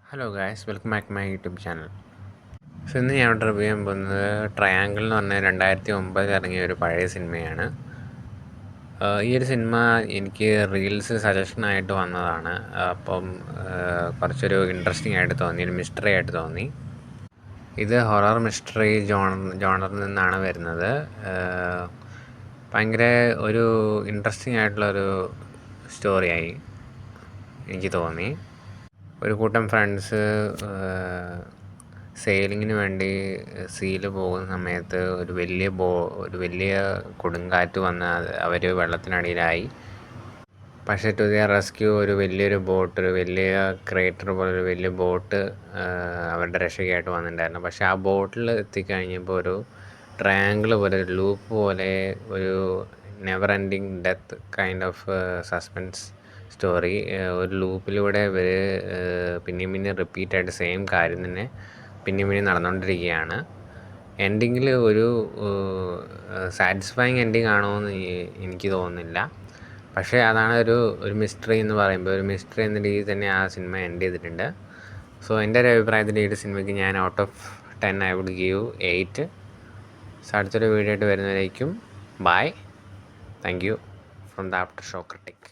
Hello guys, welcome back my YouTube channel. So ഇന്ന് ഞാൻ ഇവിടെ റിവ്യൂ ചെയ്യാൻ പോകുന്നത് ട്രയാങ്കിൾ എന്ന് പറഞ്ഞ 2009 ഇറങ്ങിയ ഒരു പഴയ സിനിമയാണ്. ഈ ഒരു സിനിമ എനിക്ക് റീൽസ് സജഷനായിട്ട് വന്നതാണ്. അപ്പം കുറച്ചൊരു ഇൻട്രസ്റ്റിംഗ് ആയിട്ട് തോന്നി, ഒരു മിസ്റ്ററി ആയിട്ട് തോന്നി. ഇത് ഹൊറർ മിസ്റ്ററി ജോണറിൽ നിന്നാണ് വരുന്നത്. ഭയങ്കര ഒരു ഇൻട്രസ്റ്റിംഗ് ആയിട്ടുള്ളൊരു സ്റ്റോറിയായി എനിക്ക് തോന്നി. ഒരു കൂട്ടം ഫ്രണ്ട്സ് സെയിലിങ്ങിന് വേണ്ടി സീയിൽ പോകുന്ന സമയത്ത് ഒരു വലിയ കൊടുങ്കാറ്റ് വന്ന് അവർ വെള്ളത്തിനടിയിലായി. പക്ഷേ ടു ദിയർ റെസ്ക്യൂ ഒരു വലിയ ക്രേറ്റർ പോലൊരു വലിയ ബോട്ട് അവരുടെ രക്ഷയ്ക്കായിട്ട് വന്നിട്ടുണ്ടായിരുന്നു. പക്ഷേ ആ ബോട്ടിൽ എത്തിക്കഴിഞ്ഞപ്പോൾ ഒരു ട്രയാങ്കിൾ പോലെ, ഒരു ലൂപ്പ് പോലെ, ഒരു never ending death kind of suspense story. ഒരു ലൂപ്പിലൂടെ ഇവർ പിന്നെയും റിപ്പീറ്റായിട്ട് സെയിം കാര്യം തന്നെ പിന്നെയും നടന്നുകൊണ്ടിരിക്കുകയാണ്. എൻഡിങ്ങിൽ ഒരു സാറ്റിസ്ഫൈങ് എൻഡിങ് ആണോ എന്ന് എനിക്ക് തോന്നുന്നില്ല. പക്ഷേ അതാണ് ഒരു മിസ്റ്ററി എന്ന് പറയുമ്പോൾ, ഒരു മിസ്റ്ററി എന്ന രീതിയിൽ തന്നെ ആ സിനിമ എൻഡ് ചെയ്തിട്ടുണ്ട്. സോ എൻ്റെ ഒരു അഭിപ്രായത്തിൽ ഈ ഒരു സിനിമയ്ക്ക് ഞാൻ out of 10 I would give 8. So അടുത്തൊരു വീഡിയോ ആയിട്ട് വരുന്നവരേക്കും bye. Thank you from the After Show critic.